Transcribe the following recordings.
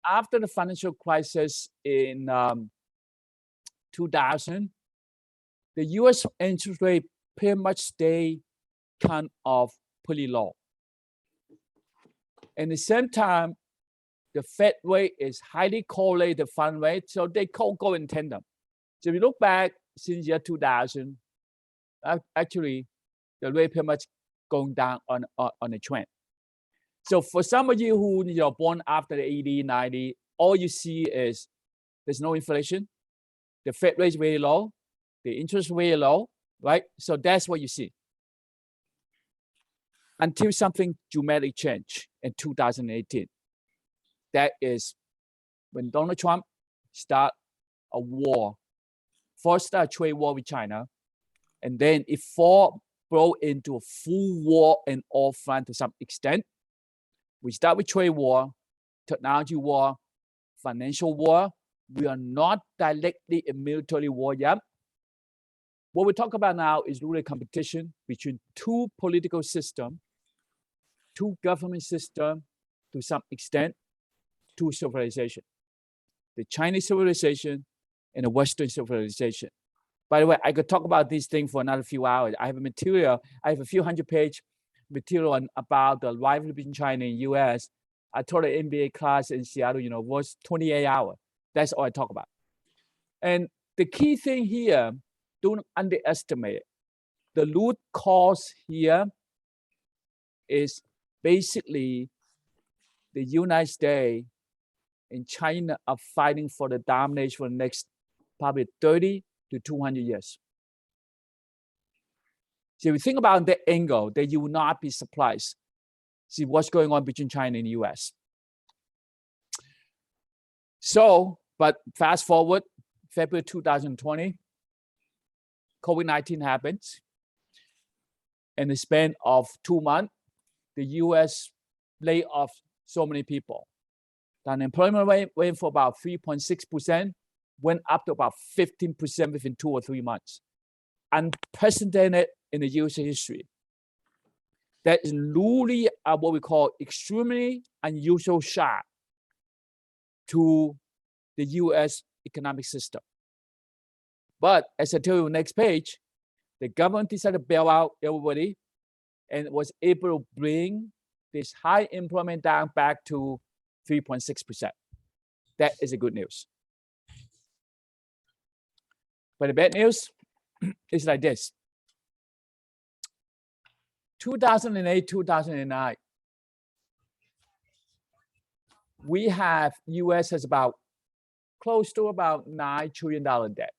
after the financial crisis in 2000, the U.S. interest rate pretty much stayed kind of pretty low. And at the same time, the Fed rate is highly correlated to fund rate, so they go in tandem. So if you look back since year 2000, actually, the rate pretty much going down on a trend. So for some of you who are born after the 80, 90, all you see is there's no inflation, the Fed rate is very low, the interest very low, right? So that's what you see. Until something dramatic changed in 2018. That is when Donald Trump started a war, first a trade war with China, and then it broke into a full war in all fronts to some extent. We start with trade war, technology war, financial war. We are not directly in military war yet. What we talk about now is really competition between two political systems, two government systems to some extent, two civilizations, the Chinese civilization and the Western civilization. By the way, I could talk about these things for another few hours. I have a few hundred-page material about the rivalry between China and US. I taught an MBA class in Seattle, was 28 hours. That's all I talk about. And the key thing here, don't underestimate it. The root cause here is basically the United States and China are fighting for the domination for the next probably 30 to 200 years. So if you think about that angle, then you will not be surprised. See what's going on between China and the US. So, but fast forward, February 2020, COVID-19 happens. In the span of 2 months, the US laid off so many people. The unemployment rate went from about 3.6%, went up to about 15% within 2 or 3 months. Unprecedented in the US history. That is really what we call extremely unusual shock to the US economic system. But as I tell you next page, the government decided to bail out everybody and was able to bring this high employment down back to 3.6%. That is a good news. But the bad news is like this. 2008, 2009, we have, US has about close to about $9 trillion debt.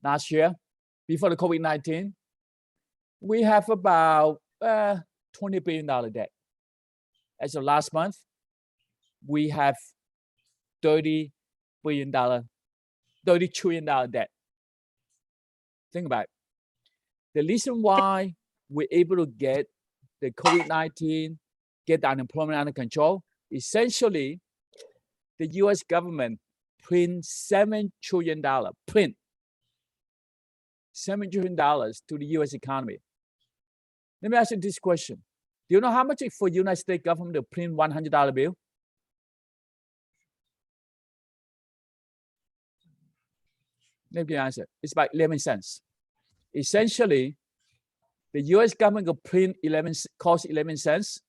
Last year, before the COVID-19, we have about $20 billion debt. As of last month, we have $30 trillion debt. Think about it. The reason why we're able to get the COVID-19, get the unemployment under control, essentially, the US government print $7 trillion, $7 trillion to the US economy. Let me ask you this question. Do you know how much for United States government to print $100 bill? Let me answer. It's about 11 cents. Essentially, the US government will print cost 11 cents,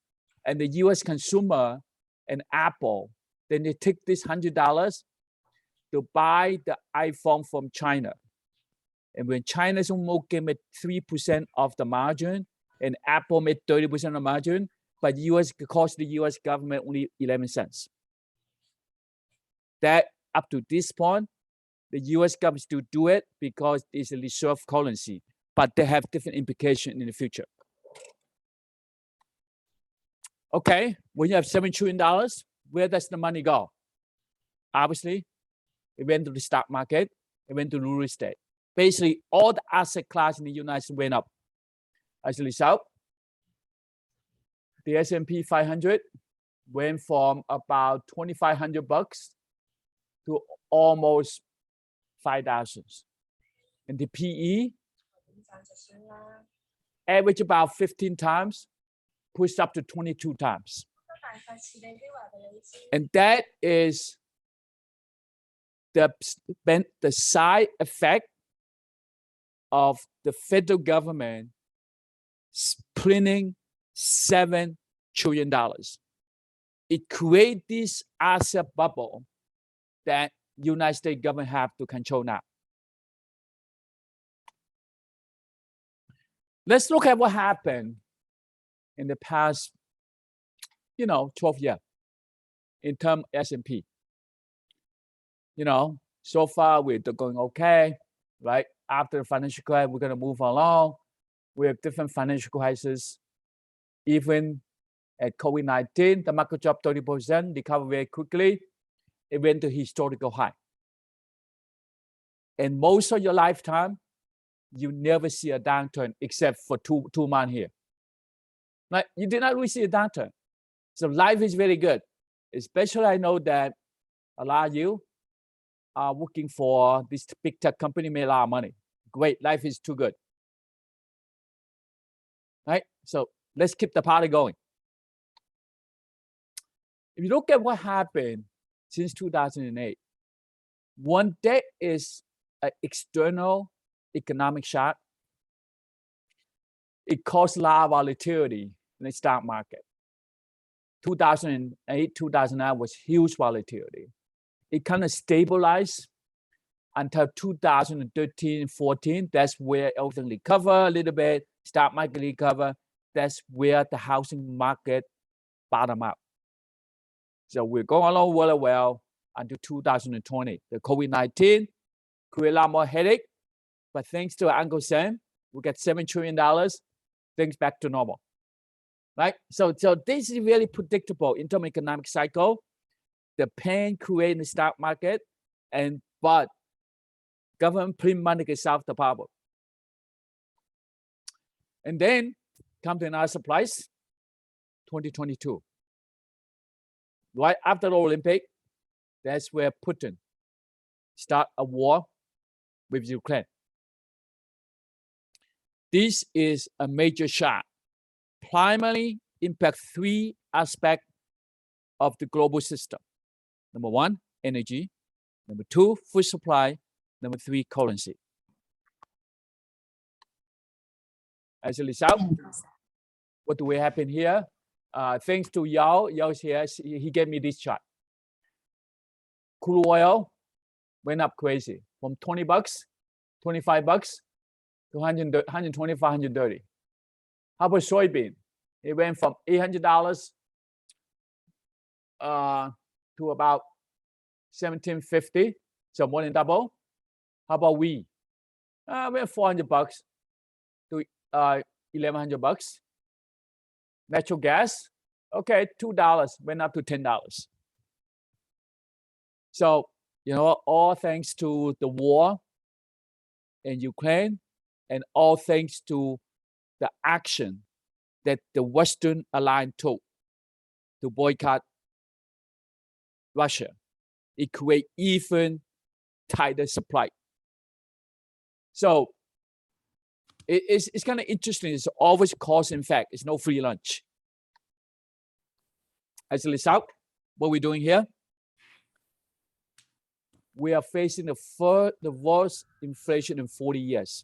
and the US consumer and Apple, then they take this $100 to buy the iPhone from China. And when China's only made 3% of the margin, and Apple made 30% of the margin, but cost the US government only 11 cents. That up to this point, the US government still do it because it's a reserve currency, but they have different implications in the future. Okay, when you have $7 trillion, where does the money go? Obviously, it went to the stock market, it went to real estate. Basically, all the asset class in the United States went up. As a result, the S&P 500 went from about $2,500 to almost 5,000. And the PE average about 15 times, pushed up to 22 times. And that is the side effect of the federal government printing $7 trillion. It creates this asset bubble that United States government have to control now. Let's look at what happened in the past, 12 years in terms of S&P. So far we're going okay, right? After the financial crisis, we're going to move along. We have different financial crises. Even at COVID-19, the market dropped 30%, recovered very quickly. It went to historical high. And most of your lifetime, you never see a downturn except for two months here. Like, you did not really see a downturn. So life is very good. Especially I know that a lot of you are working for this big tech company, made a lot of money. Great, life is too good. Right? So let's keep the party going. If you look at what happened since 2008, one day is an external economic shock. It caused a lot of volatility in the stock market. 2008, 2009 was huge volatility. It kind of stabilized until 2013, 14. That's where everything recovered a little bit. Stock market recovered. That's where the housing market bottomed out. So we're going along really well until 2020. The COVID-19 created a lot more headache, but thanks to Uncle Sam, we got $7 trillion, things back to normal, right? So this is really predictable in terms of economic cycle. The pain created in the stock market, but government print money can solve the problem. And then come to another surprise, 2022. Right after the Olympic, that's where Putin start a war with Ukraine. This is a major shock. Primarily impact three aspects of the global system. Number one, energy. Number two, food supply. Number three, currency. As a result, what do we have in here? Thanks to Yao. Yao's here. He gave me this chart. Crude oil went up crazy from $20, $25 to 125, 130. How about soybean? It went from $800 to about $1,750, so more than double. How about wheat? Went $400 to $1,100. Natural gas, okay, $2 went up to $10. So, all thanks to the war in Ukraine and all thanks to the action that the Western alliance took to boycott Russia. It creates even tighter supply. So it's kind of interesting. It's always cause and effect. It's no free lunch. As a result, what we're doing here, we are facing the worst inflation in 40 years.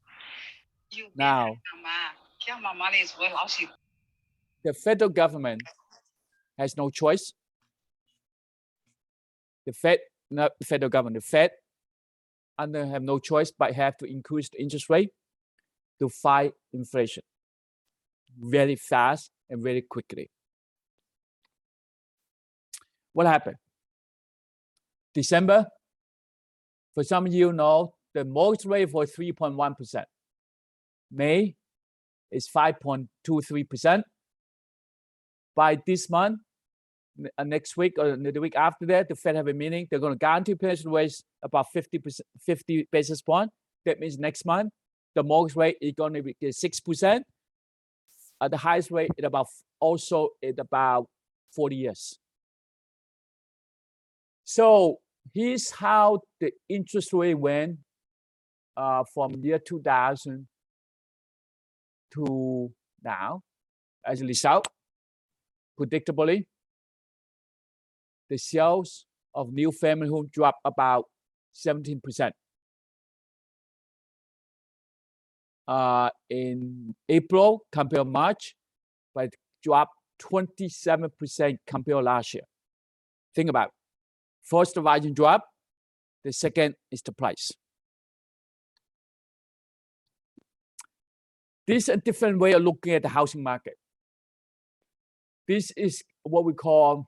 Now, the federal government has no choice. The Fed, not the federal government, the Fed have no choice but have to increase the interest rate to fight inflation very fast and very quickly. What happened? December, for some of you know, the mortgage rate was 3.1%. May is 5.23%. By this month, next week or the week after that, the Fed have a meeting. They're going to guarantee inflation rates about 50 basis points. That means next month, the mortgage rate is going to be 6%. The highest rate at about 40 years. So here's how the interest rate went from year 2000 to now. As a result, predictably, the sales of new family home dropped about 17%. In April compared to March, but dropped 27% compared last year. Think about it. First, the volume drop. The second is the price. This is a different way of looking at the housing market. This is what we call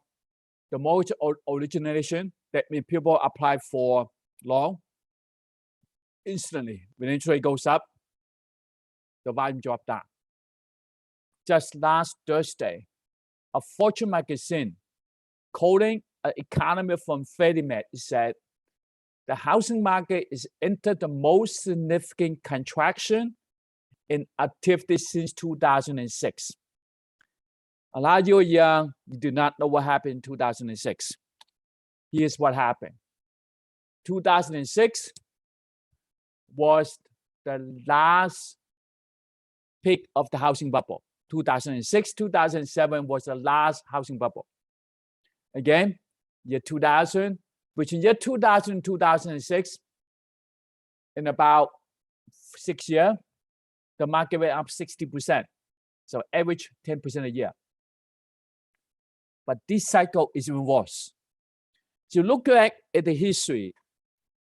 the mortgage origination. That means people apply for loan instantly. When interest rate goes up, the volume drops down. Just last Thursday, a Fortune magazine quoting an economist from Freddie Mac said the housing market is entered the most significant contraction in activity since 2006. A lot of you are young, you do not know what happened in 2006. Here's what happened. 2006 was the last peak of the housing bubble. 2006, 2007 was the last housing bubble. Again, year 2000, between year 2000 and 2006, in about 6 years, the market went up 60%. So average 10% a year. But this cycle is even worse. So look back at the history.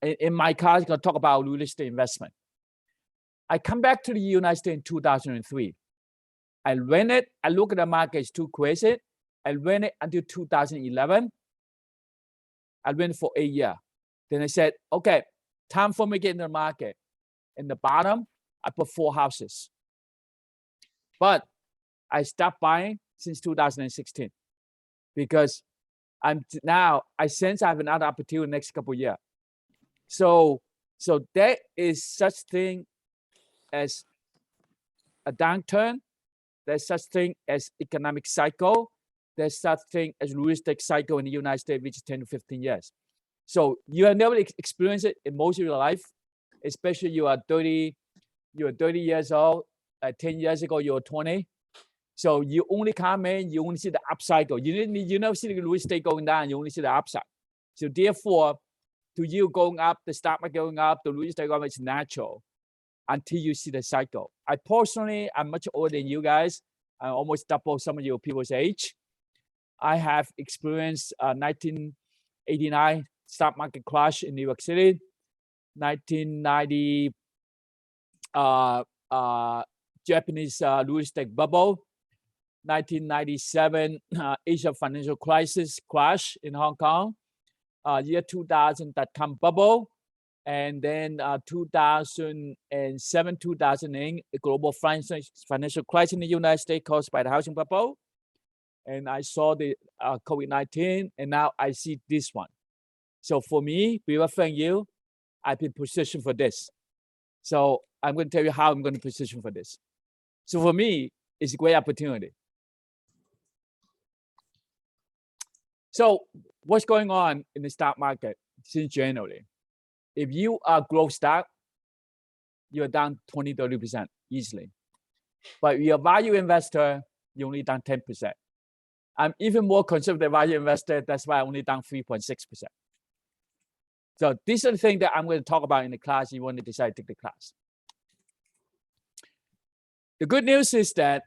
In my class, I'm going to talk about real estate investment. I come back to the United States in 2003. I ran it. I look at the market, it's too crazy. I ran it until 2011. I ran it for 8 years. Then I said, okay, time for me to get in the market. In the bottom, I put 4 houses. But I stopped buying since 2016 because I sense I have another opportunity in the next couple of years. So there is such thing as a downturn. There's such thing as economic cycle. There's such thing as real estate cycle in the United States, which is 10 to 15 years. So you have never experienced it in most of your life, especially you are 30 years old. 10 years ago, you were 20. So you only come in, you only see the upcycle. You never see the real estate going down, you only see the upside. So therefore, to you going up, the stock market going up, the real estate going up, it's natural until you see the cycle. I personally, I'm much older than you guys. I almost double some of your people's age. I have experienced 1989 stock market crash in New York City, 1990 Japanese real estate bubble, 1997 Asia financial crisis crash in Hong Kong, year 2000 dot-com bubble, and then 2007, 2008 a global financial crisis in the United States caused by the housing bubble. And I saw the COVID-19, and now I see this one. So for me, before thank you, I've been positioned for this. So I'm going to tell you how I'm going to position for this. So for me, it's a great opportunity. So what's going on in the stock market since January? If you are growth stock, you're down 20, 30% easily. But if you're a value investor, you're only down 10%. I'm even more conservative value investor. That's why I only down 3.6%. So these are the things that I'm going to talk about in the class. You want to decide to take the class. The good news is that,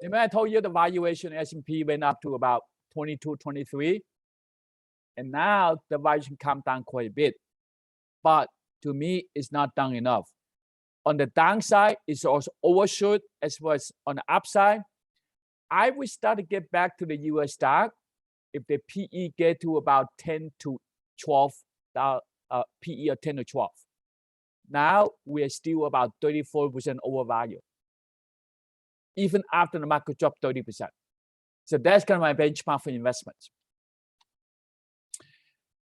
remember I told you the valuation S&P went up to about 22, 23. And now the valuation come down quite a bit. But to me, it's not down enough. On the downside, it's also overshoot as well as on the upside. I will start to get back to the US stock if the PE get to about 10 to 12, PE of 10 to 12. Now we are still about 34% overvalued, even after the market dropped 30%. So that's kind of my benchmark for investments.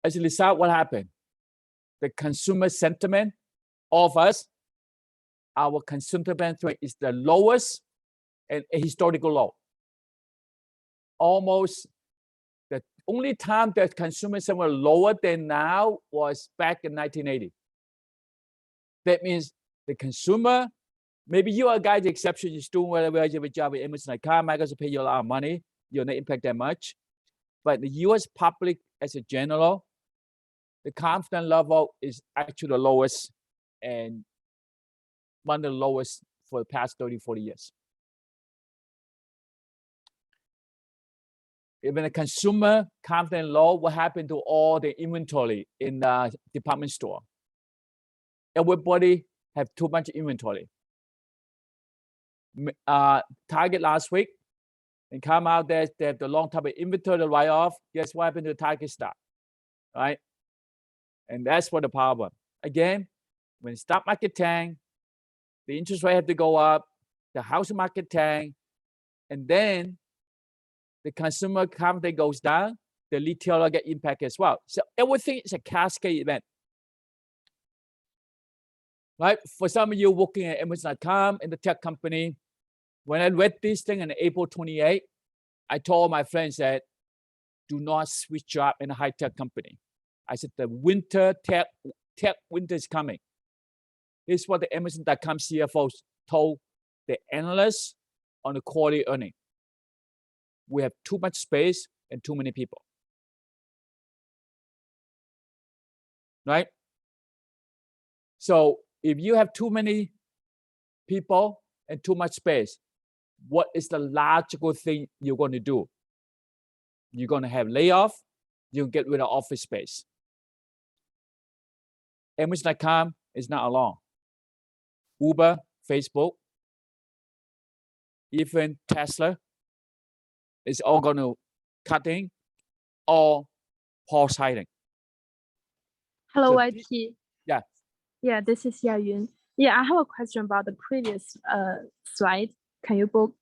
As a result, what happened? The consumer sentiment of us, our consumer sentiment rate is the lowest and a historical low. Almost the only time that consumer sentiment was lower than now was back in 1980. That means the consumer, maybe you are a guy, the exception, you're doing whatever you have a job with Amazon, like Carmichael, pay you a lot of money, you're not impact that much. But the US public as a general, the confidence level is actually the lowest and one of the lowest for the past 30, 40 years. Even the consumer confidence low, what happened to all the inventory in the department store? Everybody have too much inventory. Target last week, and come out there, they have the long term inventory to write off. Guess what happened to the Target stock, right? And that's what the problem. Again, when the stock market tank, the interest rate have to go up, the housing market tank, and then the consumer confidence goes down, the retailer get impacted as well. So everything is a cascade event. Right? For some of you working at Amazon.com in the tech company, when I read this thing on April 28, I told my friends that do not switch job in a high-tech company. I said the winter tech winter is coming. This is what the Amazon.com CFOs told the analysts on the quarterly earning. We have too much space and too many people. Right? So if you have too many people and too much space, what is the logical thing you're going to do? You're going to have layoff, you'll get rid of office space. Amazon.com is not alone. Uber, Facebook, even Tesla is all going to cutting or pause hiring. Hello, So YT. yeah. Yeah, this is Yayun. Yeah, I have a question about the previous slide. Can you go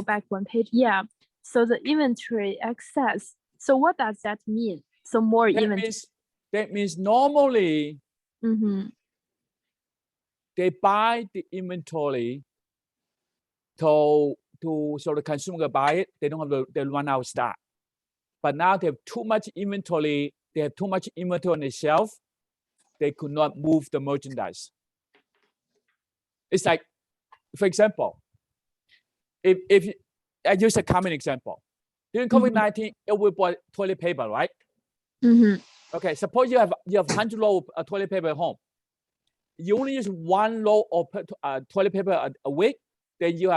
back one page? Yeah. So the inventory excess. So what does that mean? So more inventory. That means normally Mm-hmm. they buy the inventory so the consumer can buy it. They don't have they run out of stock. But now they have too much inventory. They have too much inventory on the shelf. They could not move the merchandise. It's like, for example, if I use a common example, during COVID-19, everybody bought toilet paper, right? Mm-hmm. Okay, suppose you have 100 roll of toilet paper at home. You only use one roll of toilet paper a week. Then you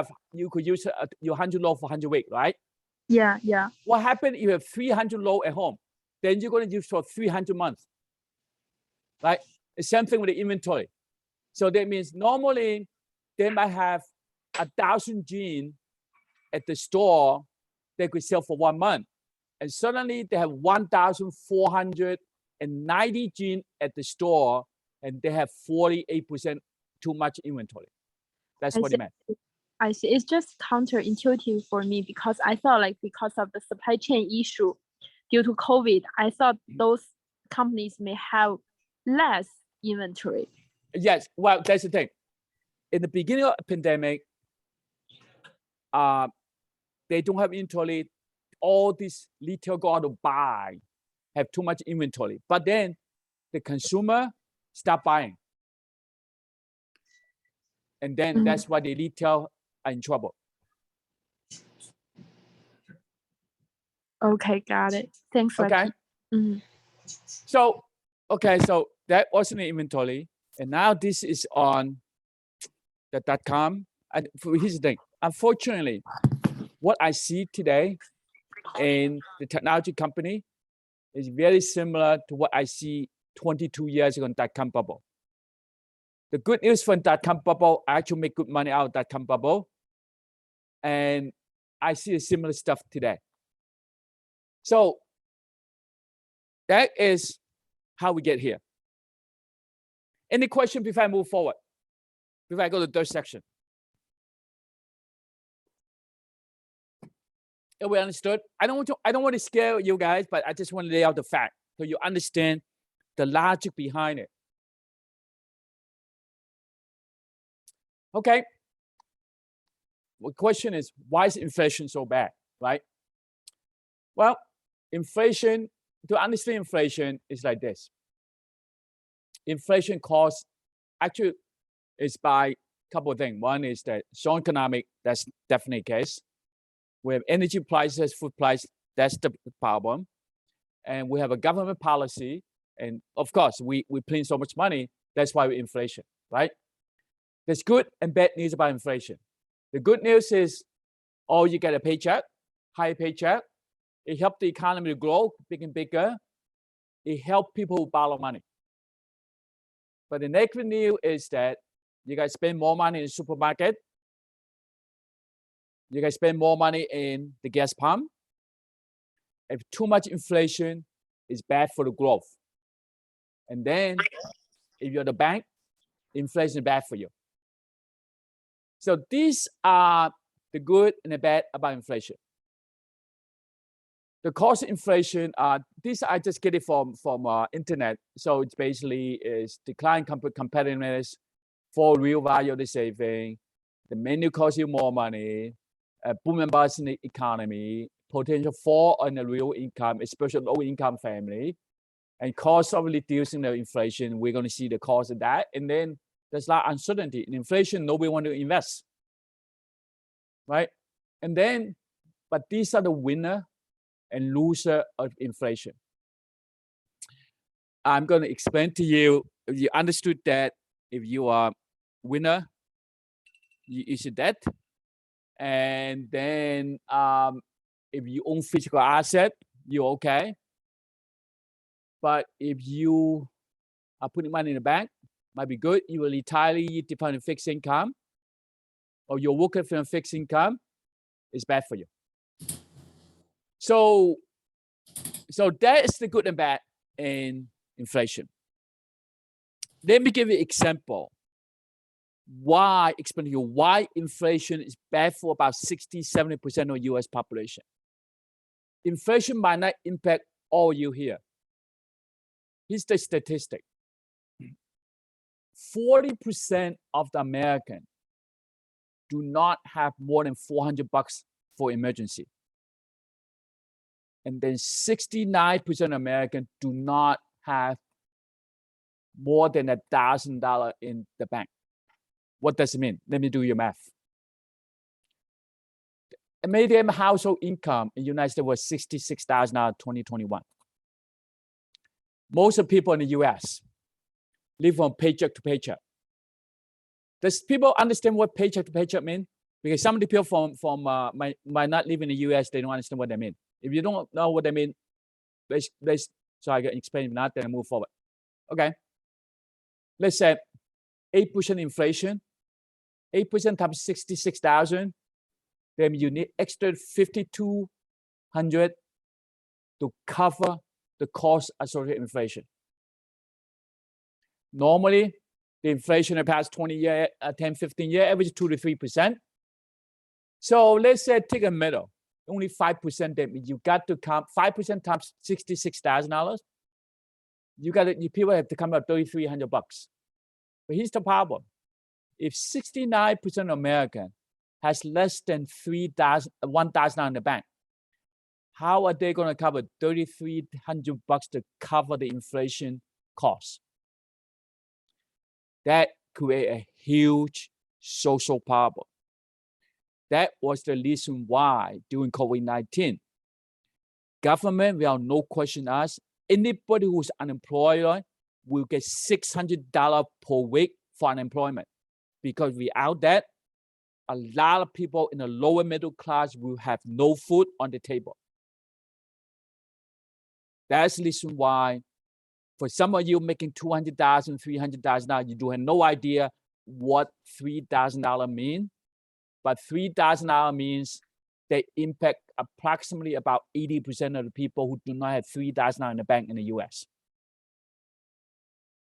could use your 100 roll for 100 weeks, right? Yeah, yeah. What happened if you have 300 roll at home? Then you're going to use for 300 months, right? The same thing with the inventory. So that means normally they might have 1,000 jeans at the store they could sell for 1 month. And suddenly they have 1,490 jeans at the store and they have 48% too much inventory. That's what it meant. I see. It's just counterintuitive for me because I thought like because of the supply chain issue due to COVID, I thought those companies may have less inventory. Yes, well, that's the thing. In the beginning of the pandemic, they don't have inventory. All these retail go out to buy, have too much inventory. But then the consumer stop buying. And then that's why the retail are in trouble. Okay, got it. Thanks. Okay. So, okay, so that was in the inventory. And now this is on the .com. And here's the thing. Unfortunately, what I see today in the technology company is very similar to what I see 22 years ago in .com bubble. The good news for .com bubble, I actually make good money out of .com bubble. And I see a similar stuff today. So that is how we get here. Any question before I move forward? Before I go to the third section? We understood. I don't want to scare you guys, but I just want to lay out the fact so you understand the logic behind it. Okay. The question is, why is inflation so bad, right? Well, inflation, to understand inflation is like this. Inflation caused, actually, is by a couple of things. One is that strong economic, that's definitely the case. We have energy prices, food price That's the problem. And we have a government policy. And of course, we print so much money. That's why we're inflation, right? There's good and bad news about inflation. The good news is, oh, you get a paycheck, high paycheck. It helped the economy to grow bigger and bigger. It helped people who borrow money. But the negative news is that you guys spend more money in the supermarket. You guys spend more money in the gas pump. If too much inflation is bad for the growth. And then if you're the bank, inflation is bad for you. So these are the good and the bad about inflation. The cost of inflation, these I just get it from internet. So it's basically is decline competitiveness for real value of the saving. The menu costs you more money, boom and bust in the economy, potential fall on the real income, especially low income family, and cost of reducing the inflation. We're going to see the cost of that. And then there's a lot of uncertainty. In inflation, nobody wants to invest, right? And then, but these are the winner and loser of inflation. I'm going to explain to you, if you understood that, if you are winner, you issue debt. And then if you own physical asset, you're okay. But if you are putting money in the bank, might be good. You will entirely depend on fixed income, or you're working for a fixed income, it's bad for you. So that is the good and bad in inflation. Let me give you an example. Explain to you why inflation is bad for about 60-70% of US population. Inflation might not impact all you here. Here's the statistic. 40% of the Americans do not have more than $400 for emergency. And then 69% of Americans do not have more than $1,000 in the bank. What does it mean? Let me do your math. The median household income in the United States was $66,000 in 2021. Most of the people in the US live from paycheck to paycheck. Does people understand what paycheck to paycheck mean? Because some of the people might not live in the US, they don't understand what they mean. If you don't know what they mean, so I can explain that, then I move forward. Okay. Let's say 8% inflation, 8% times 66,000, then you need extra 5,200 to cover the cost associated with inflation. Normally, the inflation in the past 20 years, 10, 15 years, average 2 to 3%. So let's say take a middle, only 5%. That means you got to count 5% times $66,000. You people have to come up $3,300. But here's the problem: if 69% of Americans has less than $1,000 in the bank, how are they going to cover $3,300 to cover the inflation cost? That create a huge social problem. That was the reason why during COVID-19, government will no question asked, anybody who's unemployed will get $600 per week for unemployment. Because without that, a lot of people in the lower middle class will have no food on the table. That's the reason why, for some of you making $200,000, $300,000, you do have no idea what $3,000 means. But $3,000 means they impact approximately about 80% of the people who do not have $3,000 in the bank in the US.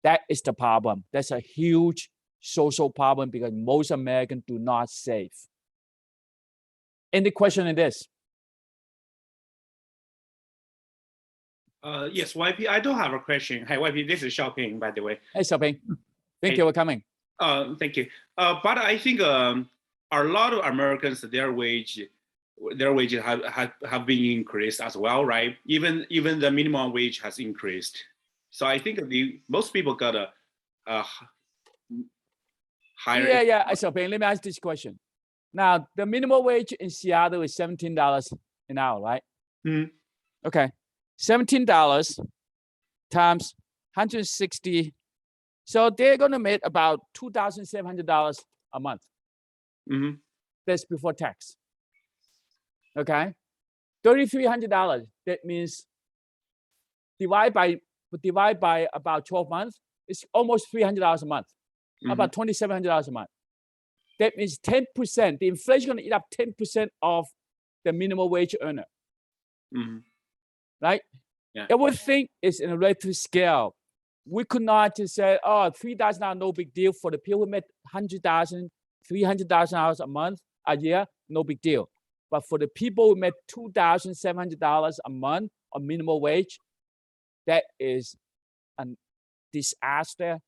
That is the problem. That's a huge social problem because most Americans do not save. Any question in this? Yes, YP, I do have a question. Hi, YP, this is Xiaoping, by the way. Hey, Xiaoping. Thank you for coming. Thank you. But I think a lot of Americans, their wages have been increased as well, right? Even the minimum wage has increased. So I think most people got a higher. Yeah. Xiaoping, let me ask this question. Now, the minimum wage in Seattle is $17 an hour, right? Mm-hmm. Okay, $17 times 160. So they're gonna make about $2,700 a month. Mhm. That's before tax. Okay, $3,300. That means divide by about 12 months. It's almost $300 a month. About $2,700 a month. That means 10%. The inflation gonna eat up 10% of the minimum wage earner. Mhm. Right? Yeah. Everything is in a relative scale. We could not just say, oh, $3,000 no big deal for the people who make $100,000, $300,000 a month, a year, no big deal. But for the people who make $2,700 a month on minimum wage, that is a disaster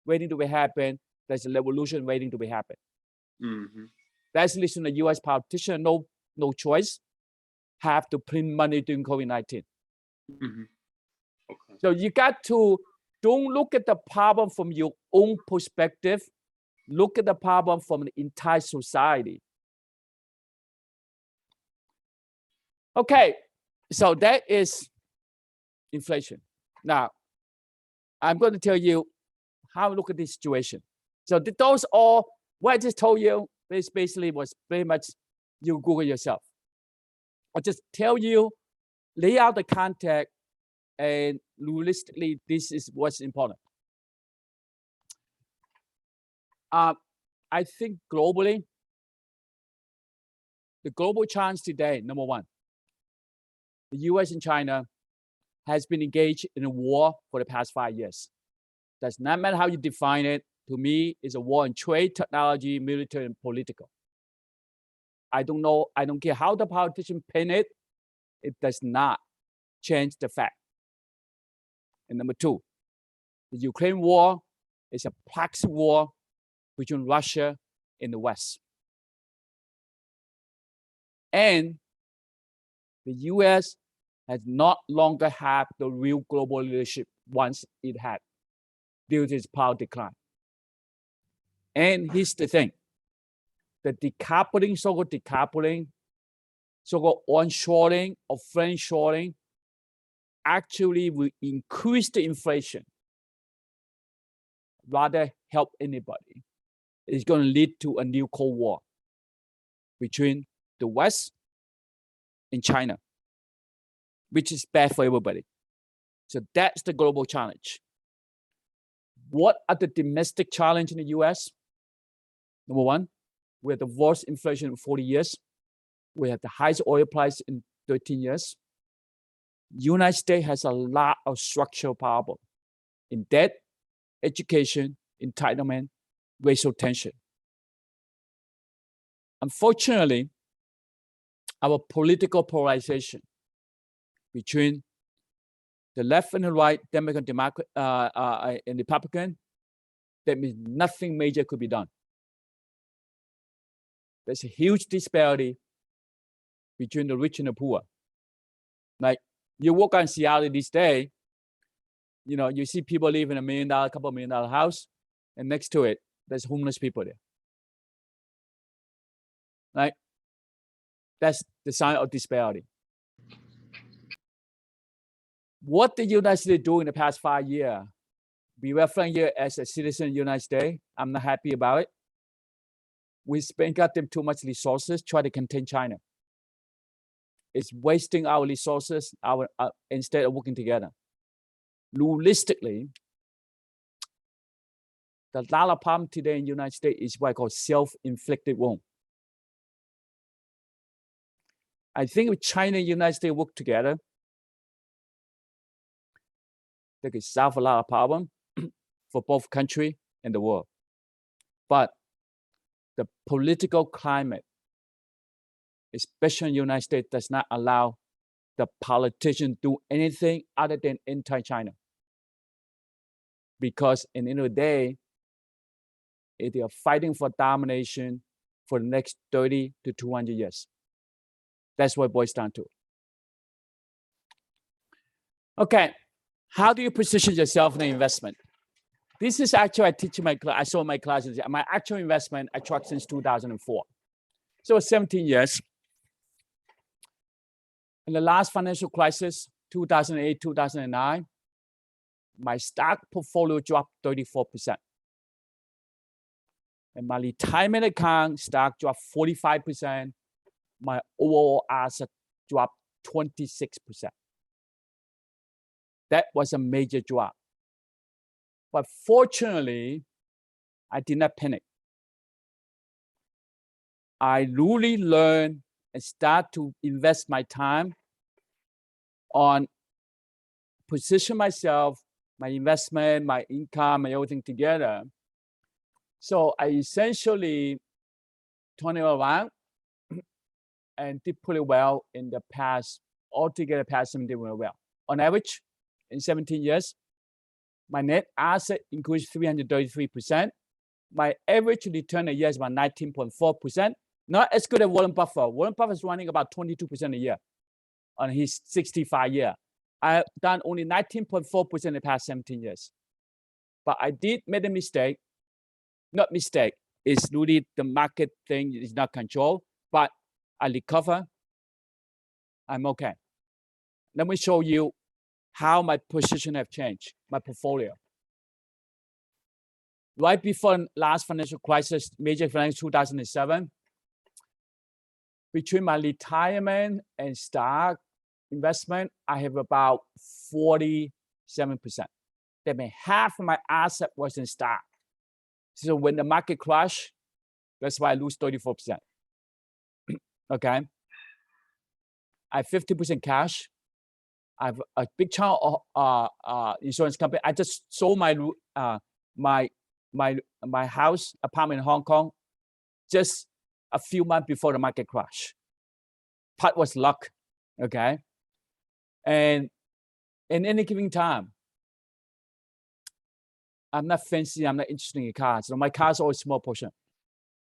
waiting to be happen. There's a revolution waiting to be happen. Mhm. That's listen to U.S. politician, no choice, have to print money during COVID-19. Mhm. Okay. So you got to don't look at the problem from your own perspective. Look at the problem from the entire society. Okay, so that is inflation. Now, I'm going to tell you how to look at this situation. So those all, what I just told you, this basically was pretty much you Google yourself. I'll just tell you, lay out the context, and realistically, this is what's important. I think globally, the global challenge today, number one, the US and China has been engaged in a war for the past 5 years. Does not matter how you define it. To me, it's a war in trade, technology, military, and political. I don't know. I don't care how the politician pin it. It does not change the fact. And number two, the Ukraine war is a proxy war between Russia and the West. And the US has not longer had the real global leadership once it had due to its power decline. And here's the thing, the decoupling, so-called decoupling, so-called onshoring or friendshoring actually will increase the inflation rather help anybody. It's going to lead to a new Cold War between the West and China, which is bad for everybody. So that's the global challenge. What are the domestic challenges in the US? Number one, we have the worst inflation in 40 years. We have the highest oil price in 13 years. United States has a lot of structural problems in debt, education, entitlement, racial tension. Unfortunately, our political polarization between the left and the right, Democrat, and Republican, that means nothing major could be done. There's a huge disparity between the rich and the poor. Like you walk on Seattle these days, you know, you see people live in $1 million, couple $1 million house, and next to it, there's homeless people there. Right? That's the sign of disparity. What the United States do in the past 5 years, be referring here as a citizen of the United States, I'm not happy about it. We got them too much resources, try to contain China. It's wasting our resources instead of working together. Realistically, the lot of problem today in the United States is what I call self-inflicted wound. I think if China and the United States work together, they could solve a lot of problems for both country and the world. But the political climate, especially in the United States, does not allow the politicians to do anything other than anti-China. Because at the end of the day, they are fighting for domination for the next 30 to 200 years. That's what it boils down to. Okay, how do you position yourself in an investment? This is actually I teach my class. I saw my classes. My actual investment I tracked since 2004, so 17 years. In the last financial crisis, 2008, 2009, my stock portfolio dropped 34%. And my retirement account stock dropped 45%. My overall asset dropped 26%. That was a major drop. But fortunately, I did not panic. I really learned and start to invest my time on position myself, my investment, my income, and everything together. So I essentially turned it around and did pretty well in the past, altogether past 17 years well. On average, in 17 years, my net asset increased 333%. My average return a year is about 19.4%. Not as good as Warren Buffett. Warren Buffett is running about 22% a year on his 65 year. I've done only 19.4% in the past 17 years. But I did make a mistake. Not mistake. It's really the market thing is not controlled. But I recover. I'm okay. Let me show you how my position have changed, my portfolio. Right before last financial crisis, major financial 2007, between my retirement and stock investment, I have about 47%. That means half of my asset was in stock. So when the market crashed, that's why I lose 34%. Okay. I have 50% cash. I have a big chunk of insurance company. I just sold my house, apartment in Hong Kong, just a few months before the market crash. Part was luck, okay? And in any given time, I'm not fancy, I'm not interested in cars. So my car's always small portion.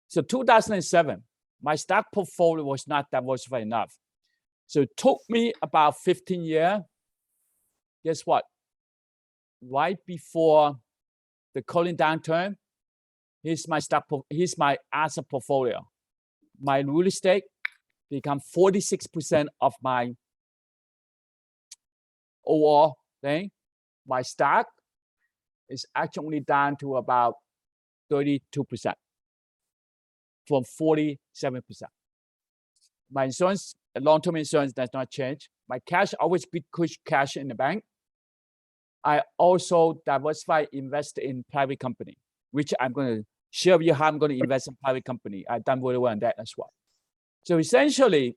So 2007, my stock portfolio was not diversified enough. So it took me about 15 years. Guess what? Right before the current downturn, here's my asset portfolio. My real estate become 46% of my overall thing. My stock is actually down to about 32% from 47%. My insurance, long-term insurance does not change. My cash, always big cash in the bank. I also diversify, invest in private company, which I'm going to share with you how I'm going to invest in private company. I've done very well on that as well. So essentially,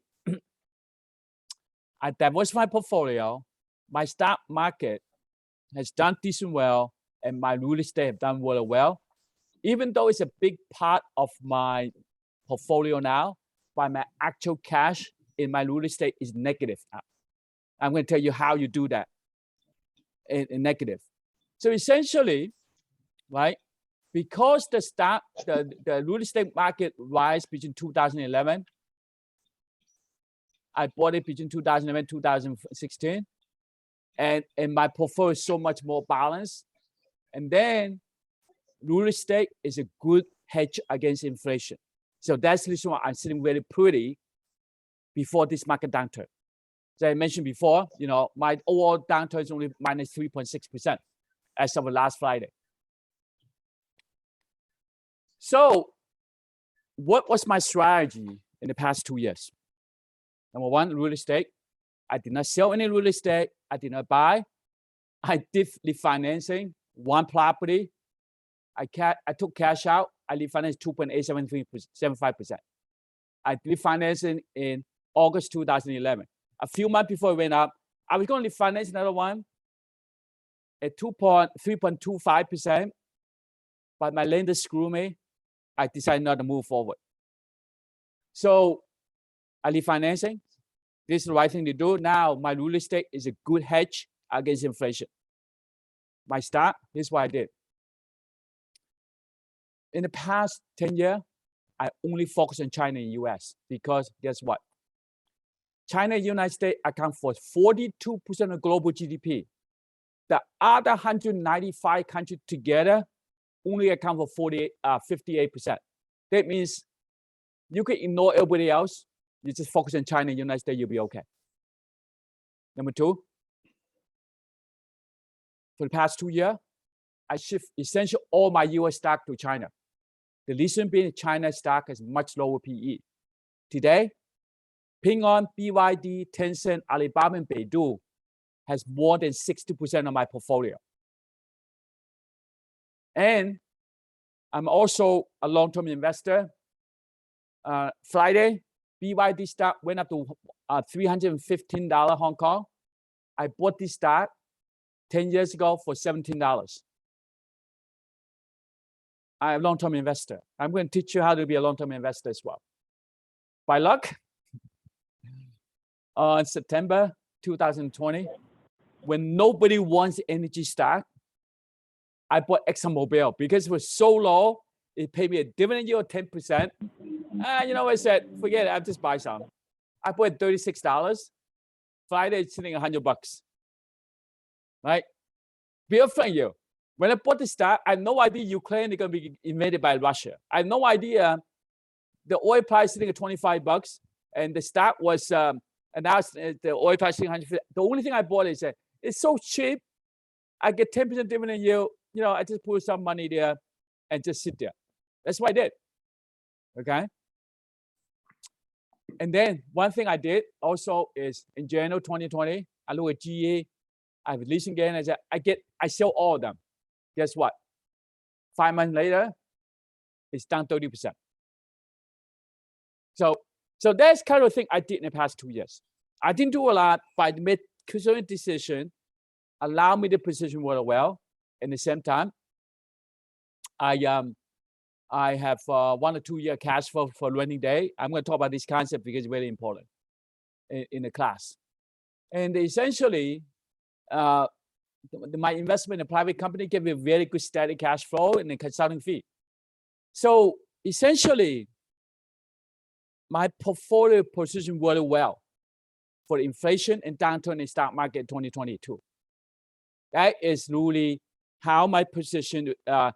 I diversify portfolio. My stock market has done decent well, and my real estate have done really well. Even though it's a big part of my portfolio now, but my actual cash in my real estate is negative now. I'm going to tell you how you do that in negative. So essentially, right, because the real estate market rise between 2011, I bought it between 2011 2016, and my portfolio is so much more balanced. And then real estate is a good hedge against inflation. So that's the reason why I'm sitting very pretty before this market downturn. So I mentioned before, you know, my overall downturn is only minus 3.6% as of last Friday. So what was my strategy in the past 2 years? Number one, real estate. I did not sell any real estate. I did not buy. I did refinancing one property. I took cash out. I refinanced 2.875%. I refinanced in August 2011. A few months before it went up, I was going to refinance another one at 3.25%, but my lender screwed me. I decided not to move forward. So I refinancing. This is the right thing to do. Now my real estate is a good hedge against inflation. My stock, here's what I did. In the past 10 years, I only focus on China and US because guess what? China and United States account for 42% of global GDP. The other 195 countries together only account for 58%. That means you can ignore everybody else. You just focus on China and United States, you'll be okay. Number two, for the past 2 years, I shift essentially all my US stock to China. The reason being China stock has much lower PE. Today, Ping An, BYD, Tencent, Alibaba, and Baidu has more than 60% of my portfolio. And I'm also a long-term investor. Friday, BYD stock went up to $315 Hong Kong. I bought this stock 10 years ago for $17. I'm a long-term investor. I'm going to teach you how to be a long-term investor as well. By luck, in September 2020, when nobody wants energy stock, I bought ExxonMobil because it was so low. It paid me a dividend yield of 10%. You know, I said, forget it, I'll just buy some. I bought $36. Friday, it's sitting $100, right? Be upfront with you. When I bought the stock, I had no idea Ukraine is going to be invaded by Russia. I had no idea the oil price sitting at $25, and the stock was announced the oil price sitting $150. The only thing I bought is that it's so cheap. I get 10% dividend yield. You know, I just put some money there and just sit there. That's what I did. Okay. And then one thing I did also is in January 2020, I look at GE. I have a leasing gain. I said, I sell all of them. Guess what? 5 months later, it's down 30%. So that's kind of the thing I did in the past 2 years. I didn't do a lot, but I made certain decision, allow me to position well. At the same time, I have 1 or 2 year cash flow for running day. I'm going to talk about this concept because it's very important in the class. And essentially, my investment in a private company gave me a very good steady cash flow and a consulting fee. So essentially, my portfolio positioned very well for inflation and downturn in stock market in 2022. That is really how my position, my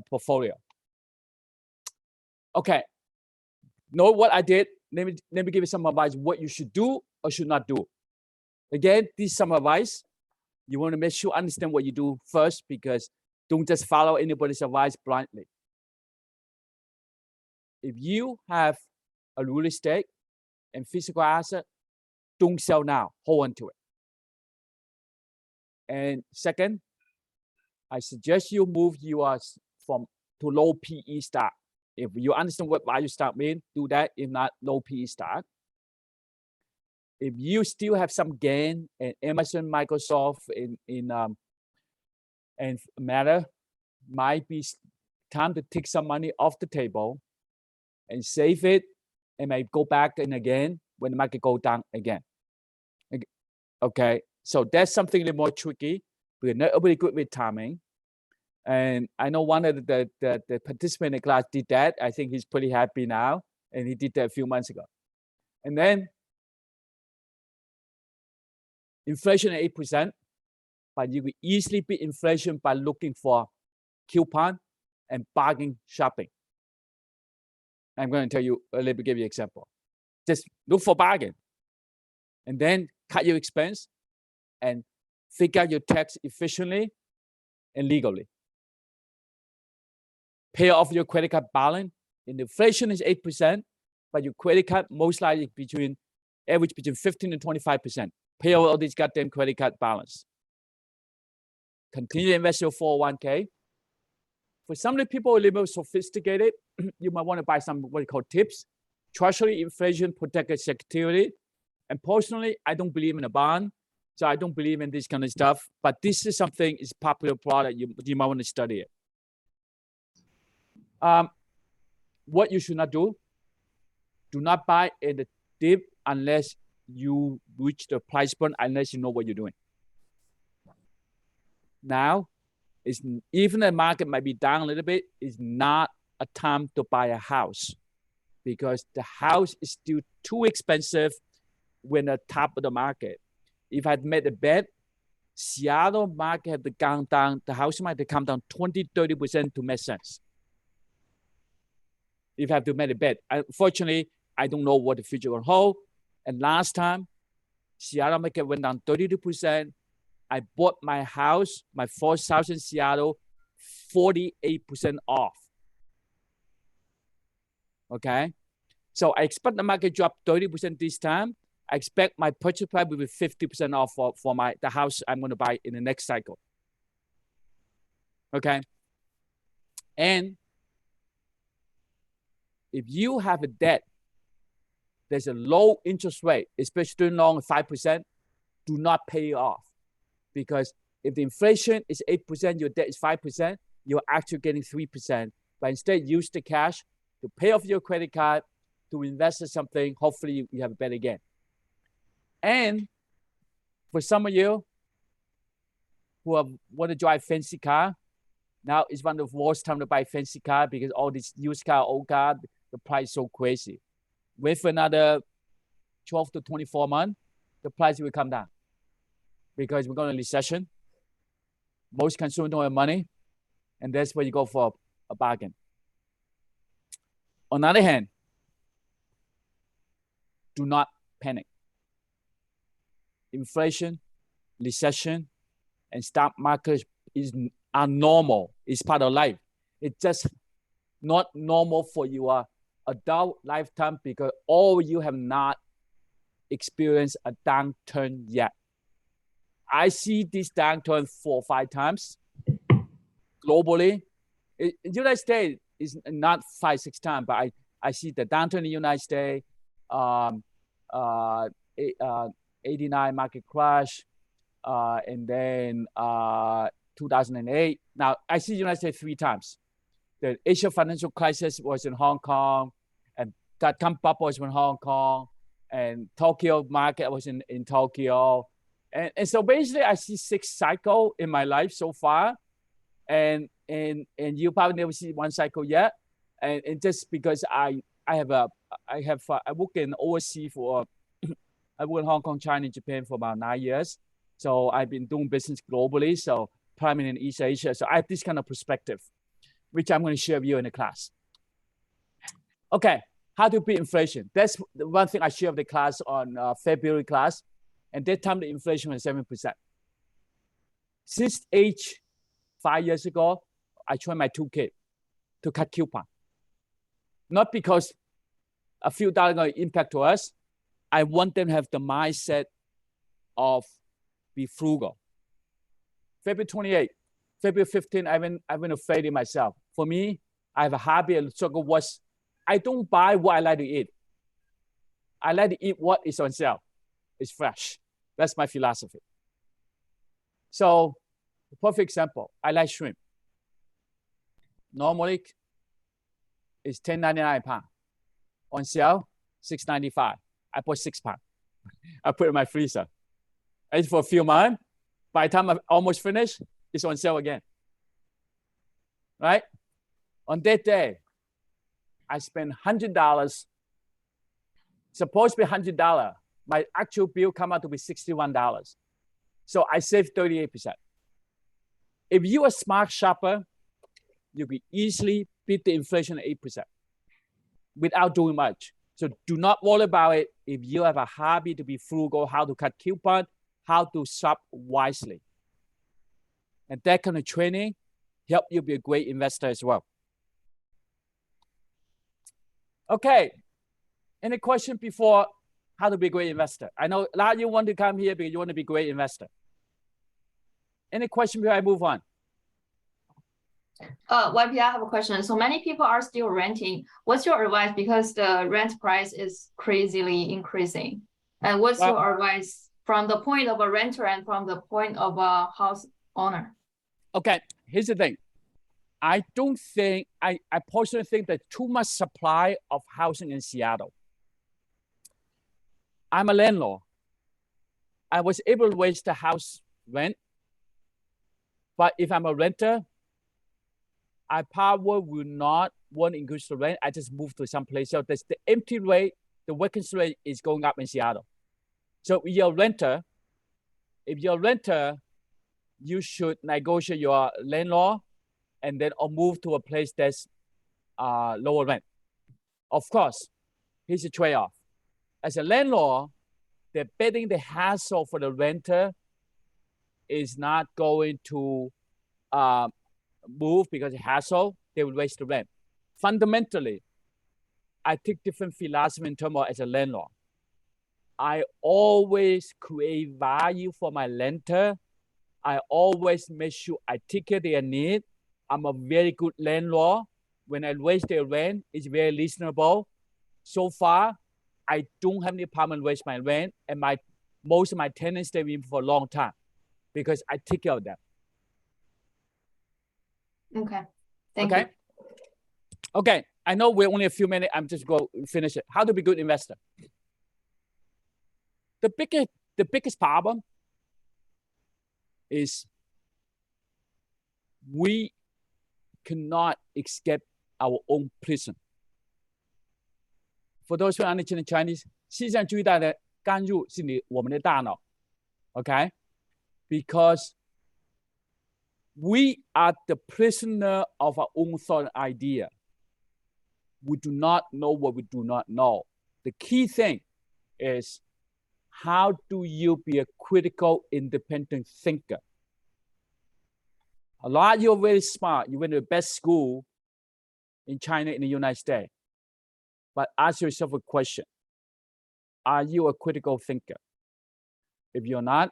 portfolio. Okay, know what I did. Let me give you some advice what you should do or should not do. Again, this is some advice. You want to make sure understand what you do first, because don't just follow anybody's advice blindly. If you have a real estate and physical asset, don't sell now. Hold on to it. And second, I suggest you move yours to low PE stock. If you understand what value stock means, do that. If not, low PE stock. If you still have some gain in Amazon, Microsoft, and Meta, might be time to take some money off the table and save it, and may go back in again when the market go down again. Okay, so that's something a little more tricky. We're not really good with timing. And I know one of the participants in the class did that. I think he's pretty happy now, and he did that a few months ago. And then inflation at 8%, but you could easily beat inflation by looking for coupon and bargain shopping. I'm going to tell you a little bit, give you an example. Just look for bargain, and then cut your expense and figure out your tax efficiently and legally. Pay off your credit card balance. And inflation is 8%, but your credit card most likely average between 15 and 25%. Pay off all these goddamn credit card balance. Continue to invest your 401k. For some of the people a little more sophisticated, you might want to buy some what we call TIPS, Treasury Inflation Protected Security. And personally, I don't believe in a bond, so I don't believe in this kind of stuff. But this is something is popular product. You might want to study it. What you should not do not buy in the dip unless you reach the price point, unless you know what you're doing. Now, even the market might be down a little bit, it's not a time to buy a house, because the house is still too expensive when at the top of the market. If I had made a bet, Seattle market had to come down, the house market come down 20-30% to make sense. If I have to make a bet. Unfortunately, I don't know what the future will hold. And last time, Seattle market went down 32%. I bought my house, my first house in Seattle, 48% off. Okay. So I expect the market drop 30% this time. I expect my purchase price will be 50% off for the house I'm going to buy in the next cycle. Okay. And if you have a debt, there's a low interest rate, especially student loan 5%, do not pay it off. Because if the inflation is 8%, your debt is 5%, you're actually getting 3%. But instead, use the cash to pay off your credit card, to invest in something. Hopefully, you have a better gain. And for some of you who want to drive fancy car, now is one of the worst time to buy fancy car because all these used car, old car, the price is so crazy. Wait for another 12 to 24 months, the price will come down because we're going to recession. Most consumers don't have money, and that's where you go for a bargain. On the other hand, do not panic. Inflation, recession, and stock market are normal. It's part of life. It's just not normal for your adult lifetime because all you have not experienced a downturn yet. I see this downturn 4 or 5 times globally. In the United States is not 5, 6 times, but I see the downturn in the United States, 89 market crash, and then 2008. Now, I see the United States 3 times. The Asia financial crisis was in Hong Kong, and dot-com bubble was in Hong Kong, and Tokyo market was in Tokyo. And so basically, I see 6 cycles in my life so far, and you probably never see one cycle yet. And just because I work in overseas for I work in Hong Kong, China, Japan for about 9 years. So I've been doing business globally, so primarily in East Asia. So I have this kind of perspective, which I'm going to share with you in the class. Okay, how to beat inflation. That's the one thing I shared with the class on February class. And that time the inflation was 7%. Since age 5 years ago, I trained my 2 kids to cut coupon. Not because a few dollars going to impact to us. I want them to have the mindset of be frugal. February 28, February 15, I went to Friday myself. For me, I have a hobby and struggle was I don't buy what I like to eat. I like to eat what is on sale. It's fresh. That's my philosophy. So, the perfect example, I like shrimp. Normally, it's $10.99 a pound. On sale, $6.95. I bought 6 pounds. I put it in my freezer. I ate for a few months. By the time I'm almost finished, it's on sale again. Right? On that day, I spent $100. Supposed to be $100. My actual bill come out to be $61. So I saved 38%. If you're a smart shopper, you can easily beat the inflation at 8% without doing much. So do not worry about it. If you have a hobby to be frugal, how to cut coupon, how to shop wisely. And that kind of training help you be a great investor as well. Okay, any question before how to be a great investor? I know a lot of you want to come here because you want to be a great investor. Any question before I move on? YP, I have a question. So many people are still renting. What's your advice? Because the rent price is crazily increasing. And what's your advice from the point of a renter and from the point of a house owner? Okay, here's the thing. I personally think there's too much supply of housing in Seattle. I'm a landlord. I was able to raise the house rent. But if I'm a renter, I probably will not want to increase the rent. I just move to some place else. There's the empty rate, the vacancy rate is going up in Seattle. So if you're a renter, you should negotiate your landlord and then or move to a place that's lower rent. Of course, here's a trade-off. As a landlord, they're betting the hassle for the renter is not going to move because of hassle, they will raise the rent. Fundamentally, I take different philosophy in terms of as a landlord. I always create value for my renter. I always make sure I take care of their need. I'm a very good landlord. When I raise their rent, it's very reasonable. So far, I don't have any problem raise my rent, and most of my tenants stay with me for a long time because I take care of them. Okay. Thank you. Okay. I know we're only a few minutes. I'm just going to finish it. How to be a good investor? The biggest problem is we cannot escape our own prison. For those who understand Chinese, 世界上最大的干入是我们的大脑 ，OK？ Because we are the prisoner of our own thought and idea. We do not know what we do not know. The key thing is how do you be a critical, independent thinker? A lot of you are very smart. You went to the best school in China, in the United States. But ask yourself a question. Are you a critical thinker? If you're not,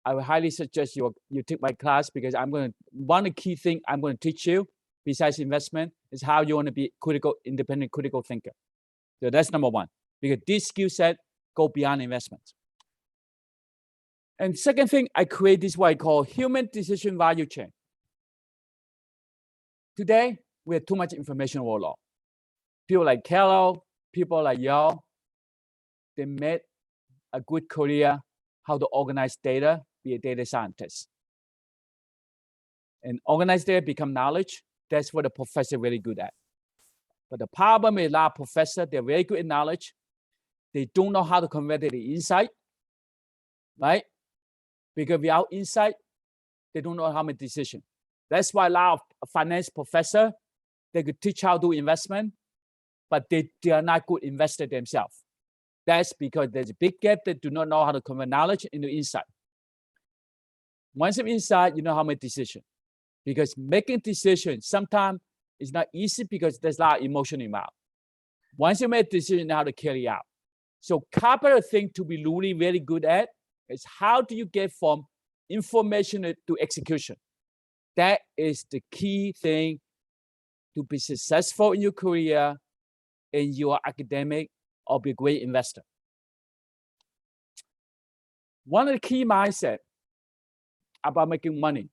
I would highly suggest you take my class because one of the key things I'm going to teach you besides investment is how you want to be independent critical thinker. So that's number one, because this skill set go beyond investments. And second thing, I create this what I call human decision value chain. Today, we have too much information overload. People like Carol, people like y'all, they made a good career how to organize data, be a data scientist. And organize data become knowledge. That's what the professor really good at. But the problem is a lot of professors, they're very good at knowledge. They don't know how to convert it to insight, right? Because without insight, they don't know how to make decisions. That's why a lot of finance professors, they could teach how to do investment, but they are not good investors themselves. That's because there's a big gap. They do not know how to convert knowledge into insight. Once you have insight, you know how to make decisions. Because making decisions sometimes is not easy because there's a lot of emotion involved. Once you make a decision, you know how to carry out. So couple of things to be really very good at is how do you get from information to execution? That is the key thing to be successful in your career, in your academic, or be a great investor. One of the key mindset about making money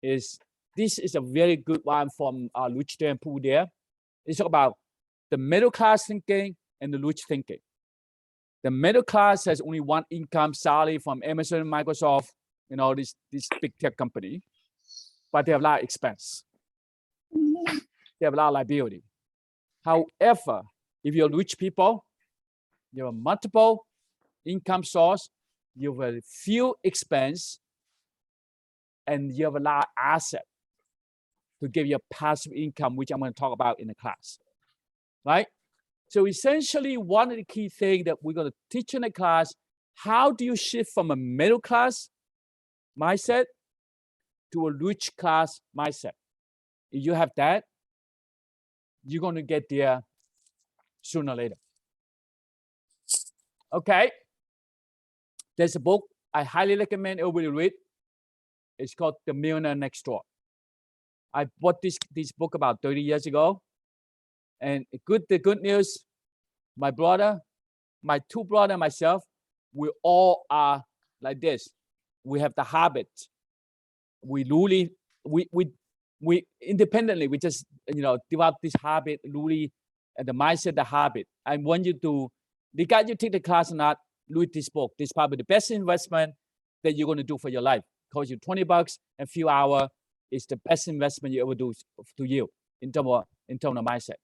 is, this is a very good one from Rich Dad Poor Dad. It's about the middle class thinking and the rich thinking. The middle class has only one income salary from Amazon, Microsoft, this big tech company, but they have a lot of expense. They have a lot of liability. However, if you're rich people, you have multiple income source, you have a few expense, and you have a lot of asset to give you a passive income, which I'm going to talk about in the class, right? So essentially, one of the key things that we're going to teach in the class, how do you shift from a middle class mindset to a rich class mindset? If you have that, you're going to get there sooner or later. Okay. There's a book I highly recommend everybody read. It's called The Millionaire Next Door. I bought this book about 30 years ago. And the good news, my two brothers and myself, we all are like this. We have the habit. We independently, we just, develop this habit, really, and the mindset, the habit. I want you to, regardless you take the class or not, read this book. This is probably the best investment that you're going to do for your life. Cost you $20 and a few hours. It's the best investment you ever do to you in terms of mindset.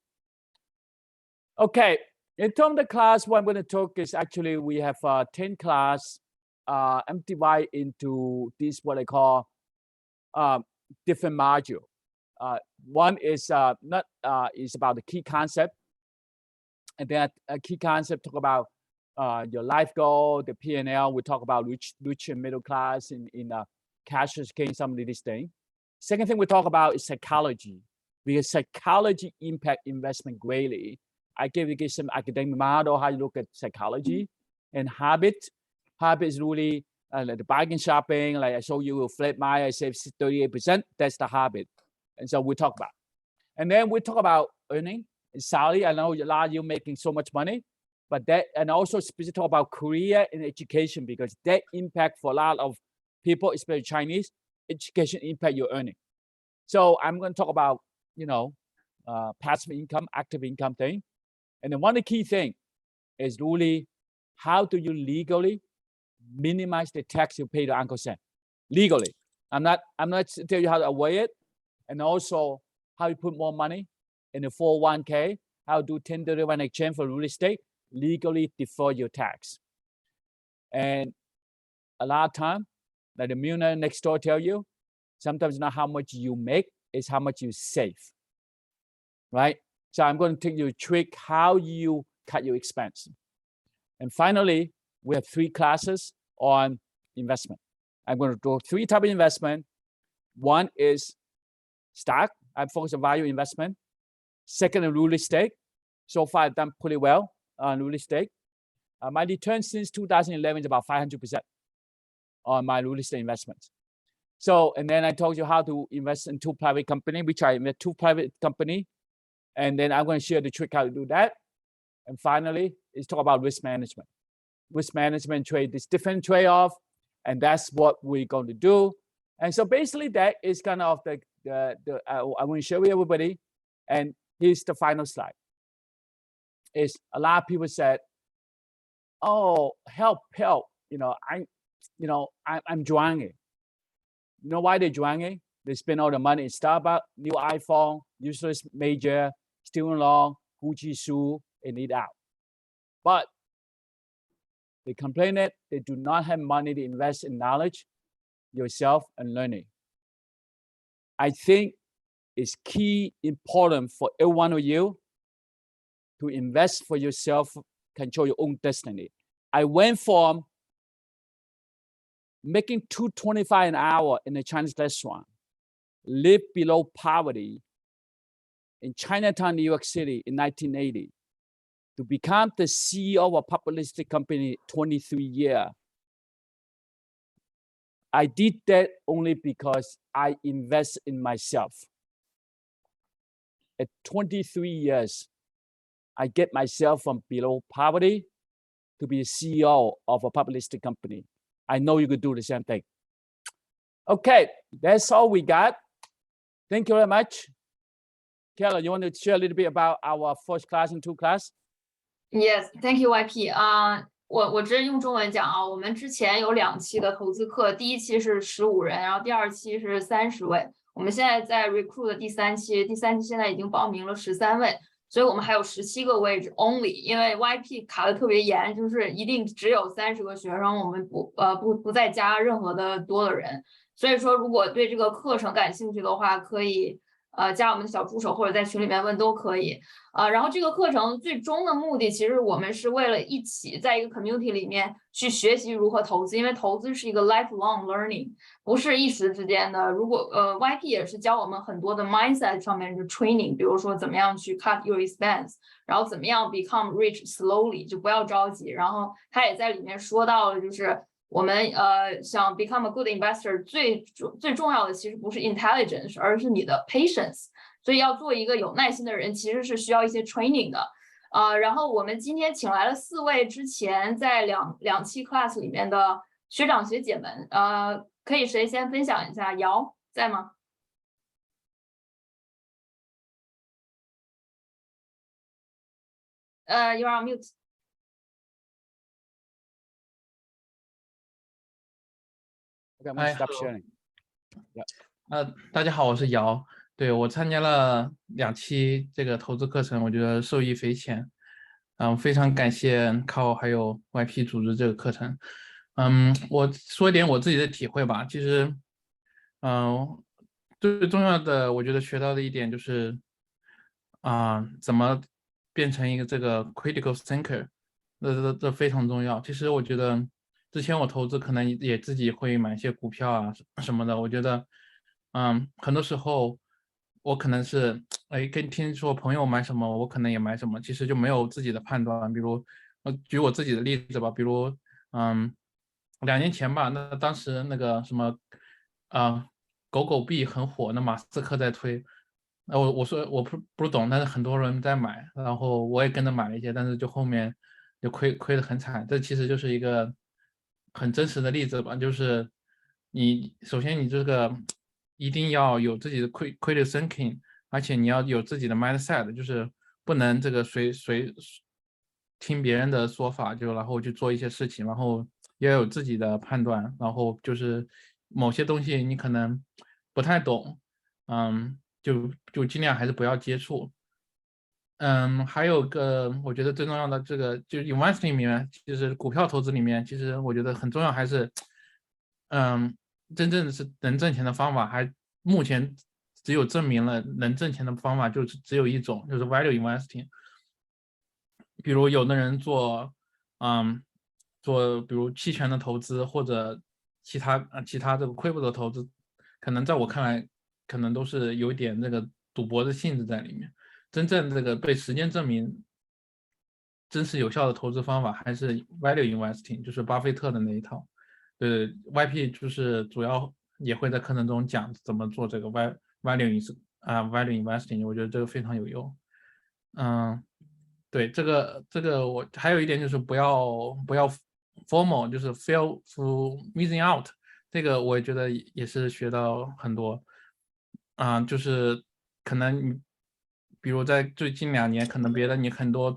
Okay, in terms of the class, what I'm going to talk is actually we have 10 class. I'm divided into this what I call different module. One is is about the key concept, and then a key concept talk about your life goal, the P&L. We talk about rich and middle class in cash is king, some of these things. Second thing we talk about is psychology, because psychology impact investment greatly. I give you some academic model how you look at psychology and habit. Habit is really like the bargain shopping. Like I show you, flip my, I save 38%. That's the habit, and so we talk about. And then we talk about earning. In Saudi, I know a lot of you making so much money, but that, and also specifically talk about career and education, because that impact for a lot of people, especially Chinese, education impact your earning. So I'm going to talk about, passive income, active income thing. And then one of the key thing is really how do you legally minimize the tax you pay to Uncle Sam? Legally. I'm not tell you how to avoid it. And also how you put more money in the 401k, how to do 1031 exchange for real estate, legally defer your tax. And a lot of time, like the millionaire next door tell you, sometimes not how much you make, it's how much you save, right? So I'm going to take you a trick how you cut your expense. And finally, we have 3 classes on investment. I'm going to do 3 types of investment. One is stock. I focus on value investment. Second, real estate. So far, I've done pretty well on real estate. My return since 2011 is about 500% on my real estate investments. So, and then I told you how to invest in 2 private companies, which I invest 2 private companies. And then I'm going to share the trick how to do that. And finally, is talk about risk management. Risk management trade is different trade-off, and that's what we're going to do. And so basically, that is kind of I want to share with everybody. And here's the final slide. Is a lot of people said, "Oh, help! I'm drowning." You know why they're drowning? They spend all the money in Starbucks, new iPhone, useless major, student loan, Gucci shoe, and eat out. But they complain that they do not have money to invest in knowledge, yourself, and learning. I think it's key important for every one of you to invest for yourself, control your own destiny. I went from making $2.25 an hour in a Chinese restaurant, live below poverty in Chinatown, New York City in 1980, to become the CEO of a public listed company 23 years. I did that only because I invest in myself. At 23 years, I get myself from below poverty to be a CEO of a public listed company. I know you could do the same thing. Okay, that's all we got. Thank you very much. Keller, you want to share a little bit about our first class and 2 class? Yes, thank you, YP. 我直接用中文讲啊，我们之前有2期的投资课，第1期是15人，然后第2期是30位。我们现在在 recruit 的第3期，第3期现在已经报名了13位，所以我们还有17个位置 only。因为 YP 卡的特别严，就是一定只有30个学生，我们不再加任何的多的人。所以说，如果对这个课程感兴趣的话，可以加我们的小助手或者在群里面问都可以。然后这个课程最终的目的，其实我们是为了一起在一个 community 里面去学习如何投资，因为投资是一个 lifelong learning， 不是一时之间的。如果YP 也是教我们很多的 mindset 上面的 training， 比如说怎么样去 cut your expense， 然后怎么样 become rich slowly， 就不要着急。然后他也在里面说到了，就是我们想 become a good investor 最重要的其实不是 intelligence， 而是你的 patience。所以要做一个有耐心的人，其实是需要一些 training 的。然后我们今天请来了4位之前在两期 class 里面的学长学姐们，可以谁先分享一下？姚在吗？You are on mute. Okay, I'm gonna stop sharing. 大家好，我是姚。对，我参加了2期这个投资课程，我觉得受益匪浅。非常感谢靠还有 YP 组织这个课程。我说一点我自己的体会吧。其实，最重要的，我觉得学到的一点就是，怎么变成一个这个 critical thinker，这非常重要。其实我觉得之前我投资可能也自己会买一些股票啊什么的，我觉得很多时候我可能是听说朋友买什么，我可能也买什么，其实就没有自己的判断。比如举我自己的例子吧，比如2年前吧，那当时那个什么狗狗币很火，那马斯克在推。我说我不懂，但是很多人在买，然后我也跟着买了一些，但是就后面就亏得很惨。这其实就是一个很真实的例子吧，就是你首先你这个一定要有自己的critical thinking，而且你要有自己的 mindset，就是不能这个随听别人的说法，就然后去做一些事情，然后要有自己的判断，然后就是某些东西你可能不太懂。就尽量还是不要接触。还有个我觉得最重要的这个就是 investing 里面，就是股票投资里面，其实我觉得很重要，还是真正是能挣钱的方法，目前只有证明了能挣钱的方法就只有一种，就是 value investing。比如有的人做比如期权的投资或者其他这个 crypto 的投资，可能在我看来，可能都是有点那个赌博的性质在里面。真正这个被时间证明真实有效的投资方法，还是 value investing，就是巴菲特的那一套。对，YP 就是主要也会在课程中讲怎么做这个 value investing，我觉得这个非常有用。对，这个我还有一点就是不要 formal，就是 feel to missing out，这个我也觉得也是学到很多。就是可能你比如在最近2年，可能别的你很多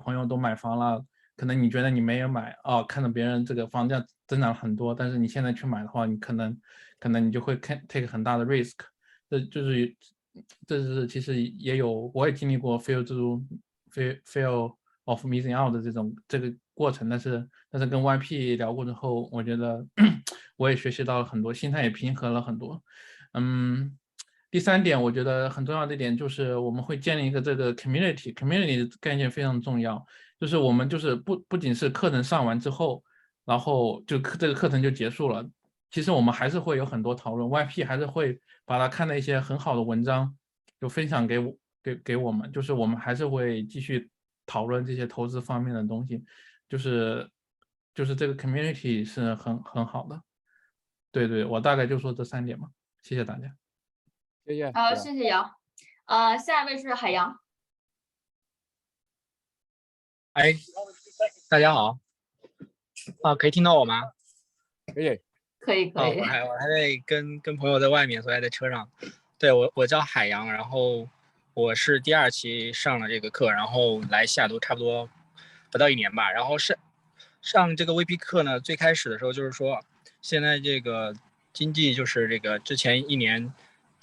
朋友都买房了，可能你觉得你没有买看着别人这个房价增长很多，但是你现在去买的话，你可能你就会take 很大的 risk。这是其实也有，我也经历过 feel of missing out 的这个过程，但是跟 YP 聊过之后，我觉得我也学习到了很多，心态也平和了很多。第3点，我觉得很重要的一点就是我们会建立一个这个 community 的概念非常重要，就是我们就是不仅是课程上完之后，然后这个课程就结束了，其实我们还是会有很多讨论 ，YP 还是会把它看的一些很好的文章就分享给我们，就是我们还是会继续讨论这些投资方面的东西，就是这个 community 是很好的。对，我大概就说这3点吧，谢谢大家。谢谢。好，谢谢姚。下一位是海洋。哎，大家好。可以听到我吗？可以。可以。我还在跟朋友在外面，所以还在车上。对，我叫海洋，然后我是第2期上了这个课，然后来西雅图差不多不到1年吧。然后上这个 VP 课呢，最开始的时候就是说，现在这个经济就是这个之前1年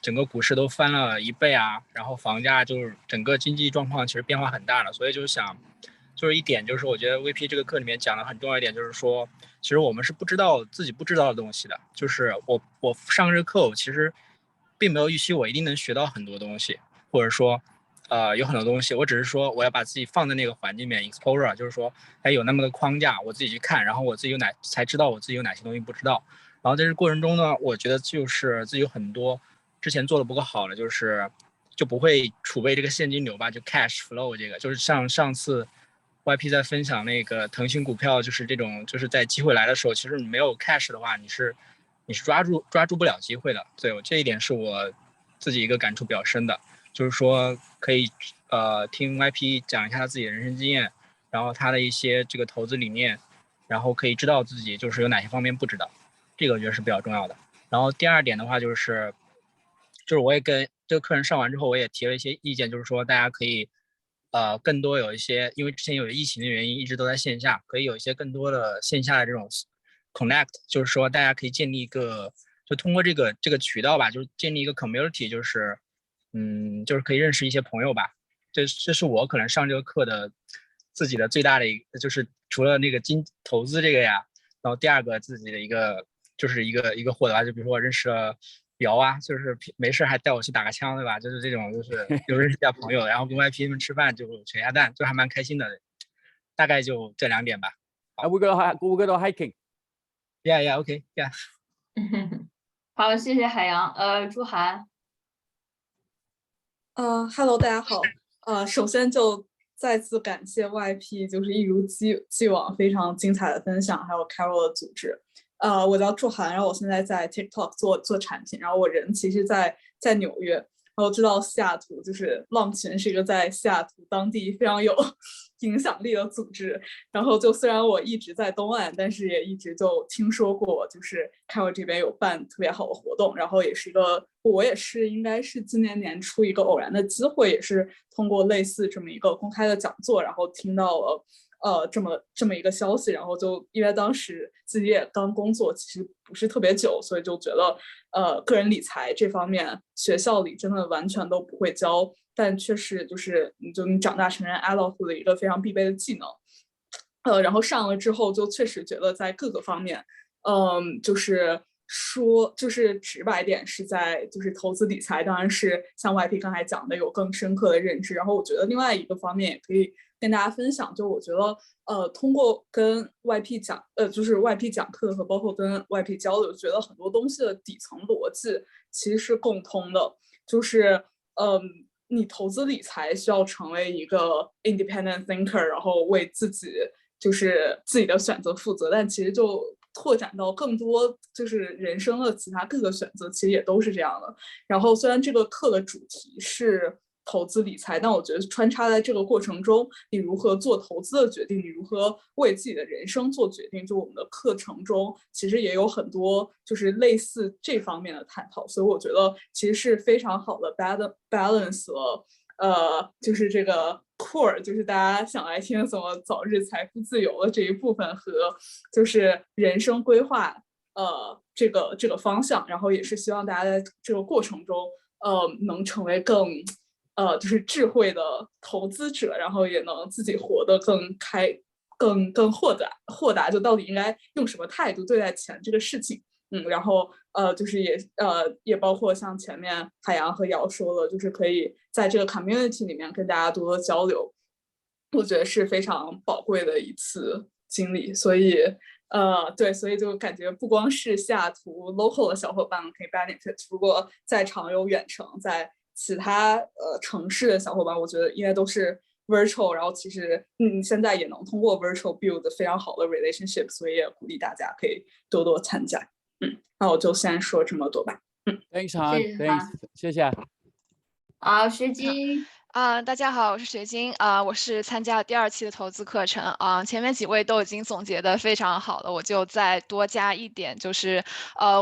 整个股市都翻了1倍啊，然后房价就是整个经济状况其实变化很大了，所以就是想就是一点就是我觉得 VP 这个课里面讲的很重要一点就是说，其实我们是自己不知道的东西的，就是我上这个课我其实并没有预期我一定能学到很多东西，或者说有很多东西，我只是说我要把自己放在那个环境里面 exposure， 就是说有那么个框架我自己去看，然后我自己才知道我自己有哪些东西不知道。然后在这过程中呢，我觉得就是自己有很多之前做的不够好的，就不会储备这个现金流吧，就 cash flow 这个，就是上次 YP 在分享那个腾讯股票，就是这种就是在机会来的时候，其实你没有 cash 的话，你是抓住不了机会的。对，这一点是我自己一个感触比较深的，就是说可以听 YP 讲一下他自己的人生经验，然后他的一些这个投资理念，然后可以知道自己就是有哪些方面不知道，这个我觉得是比较重要的。然后第2点的话就是我也跟这个课程上完之后，我也提了一些意见，就是说大家可以更多有一些，因为之前有疫情的原因一直都在线下，可以有一些更多的线下的这种 connect， 就是说大家可以建立一个，就通过这个渠道吧，就是建立一个 community， 就是可以认识一些朋友吧。这是我可能上这个课的自己的最大的一个，就是除了那个投资这个呀，然后第2个自己的一个就是一个获得，就比如说我认识了姚啊，就是没事还带我去打个枪，对吧？就是这种，就是有认识一下朋友，然后跟 YP 们吃饭就扯下蛋，就还蛮开心的。大概就这2点吧。And we're gonna hiking. Yeah, yeah, okay, yeah. 好，谢谢海洋。朱涵。Hello，大家好。首先就再次感谢 YP，就是一如既往非常精彩的分享，还有 Carol 的组织。我叫祝涵，然后我现在在 TikTok 做产品，然后我人其实在纽约，然后知道西雅图就是浪群是一个在西雅图当地非常有影响力的组织，然后就虽然我一直在东岸，但是也一直就听说过，就是 Carol 这边有办特别好的活动，然后我也是应该是今年年初一个偶然的机会，也是通过类似这么一个公开的讲座，然后听到了这么一个消息，然后就因为当时自己也刚工作，其实不是特别久，所以就觉得个人理财这方面学校里真的完全都不会教，但却是就是你长大成人 adult 的一个非常必备的技能。然后上了之后就确实觉得在各个方面，就是直白点是在就是投资理财，当然是像 YP 刚才讲的有更深刻的认知。然后我觉得另外一个方面也可以跟大家分享，就我觉得通过跟 YP 讲就是 YP 讲课和包括跟 YP 交流，觉得很多东西的底层逻辑其实是共通的，就是你投资理财需要成为一个 independent thinker， 然后为自己的选择负责，但其实就拓展到更多就是人生的其他各个选择，其实也都是这样的。然后虽然这个课的主题是投资理财，但我觉得穿插在这个过程中，你如何做投资的决定，你如何为自己的人生做决定，就我们的课程中其实也有很多就是类似这方面的探讨，所以我觉得其实是非常好的 balance 了就是这个 core， 就是大家想来听怎么早日财富自由的这一部分和就是人生规划这个方向，然后也是希望大家在这个过程中能成为更就是智慧的投资者，然后也能自己活得更豁达，就到底应该用什么态度对待钱这个事情。然后就是也包括像前面海洋和瑶说的，就是可以在这个 community 里面跟大家多多交流，我觉得是非常宝贵的一次经历。所以对，所以就感觉不光是西雅图 local 的小伙伴可以 benefit， 如果在场有远程在其他城市的小伙伴，我觉得应该都是 virtual， 然后其实现在也能通过 virtual build 非常好的 relationship， 所以也鼓励大家可以多多参加。那我就先说这么多吧。Thanks Han， Thanks， 谢谢。学金。大家好，我是学金我是参加了第2期的投资课程前面几位都已经总结得非常好了，我就再多加一点，就是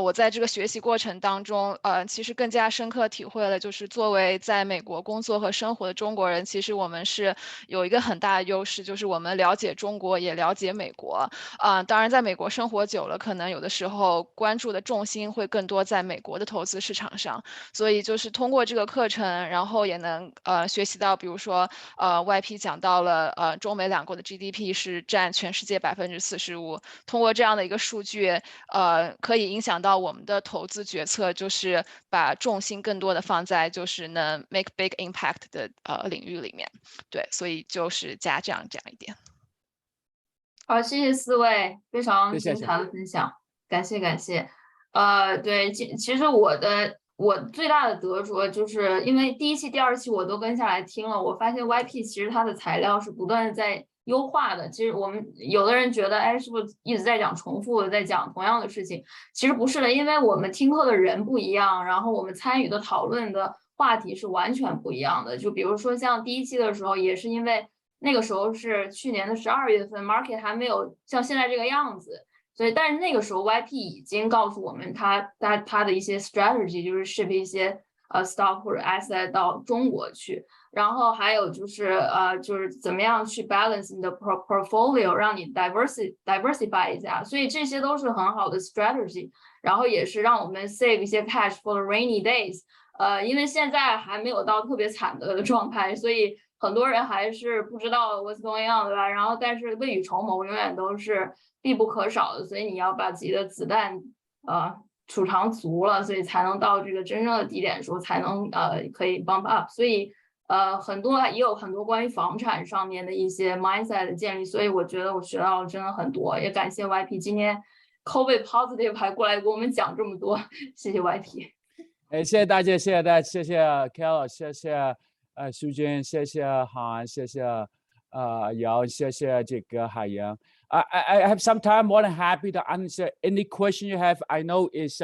我在这个学习过程当中其实更加深刻体会了，就是作为在美国工作和生活的中国人，其实我们是有一个很大的优势，就是我们了解中国也了解美国当然在美国生活久了，可能有的时候关注的重心会更多在美国的投资市场上，所以就是通过这个课程，然后也能学习到，比如说YP 讲到了中美两国的 GDP 是占全世界45%，通过这样的一个数据可以影响到我们的投资决策，就是把重心更多的放在就是能 make big impact 的领域里面。对，所以就是加这样一点。好，谢谢4位非常精彩的分享，感谢。对，其实我最大的得着就是因为第1期、第2期我都跟下来听了，我发现 YP 其实它的材料是不断的在优化的。其实我们有的人觉得，哎，是不是一直在讲重复的，在讲同样的事情？其实不是的，因为我们听课的人不一样，然后我们参与的讨论的话题是完全不一样的。就比如说像第1期的时候，也是因为那个时候是去年的12月份 ，market 还没有像现在这个样子。所以，但是那个时候 YP 已经告诉我们他的一些 strategy， 就是 ship 一些stock 或者 asset 到中国去，然后还有就是就是怎么样去 balance 你的 portfolio， 让你 diversify 一下，所以这些都是很好的 strategy， 然后也是让我们 save 一些 cash for the rainy days。因为现在还没有到特别惨的状态，所以很多人还是不知道 what's going on， 对吧？然后但是未雨绸缪永远都是必不可少的，所以你要把自己的子弹储藏足了，所以才能到这个真正的低点时候才能可以 bump up。所以很多也有很多关于房产上面的一些 mindset 的建立，所以我觉得我学到了真的很多，也感谢 YP 今天 COVID positive 还过来给我们讲这么多，谢谢 YP。谢谢大家，谢谢大家，谢谢 Carol， 谢谢苏娟，谢谢韩，谢谢姚，谢谢这个海洋。I have some time. More than happy to answer any question you have. I know it's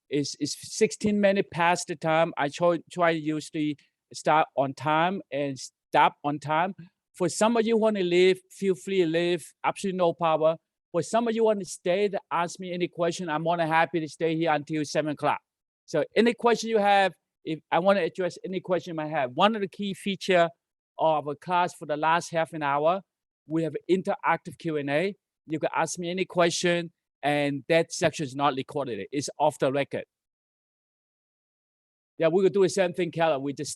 16 minutes past the time. I try to usually start on time and stop on time. For some of you want to leave, feel free to leave. Absolutely no problem. For some of you want to stay to ask me any question, I'm more than happy to stay here until 7 o'clock. So any question you have, if I want to address any question you might have, one of the key feature of a class for the last half an hour, we have interactive Q&A. You can ask me any question, and that section is not recorded. It's off the record. Yeah, we could do the same thing, Keller. We just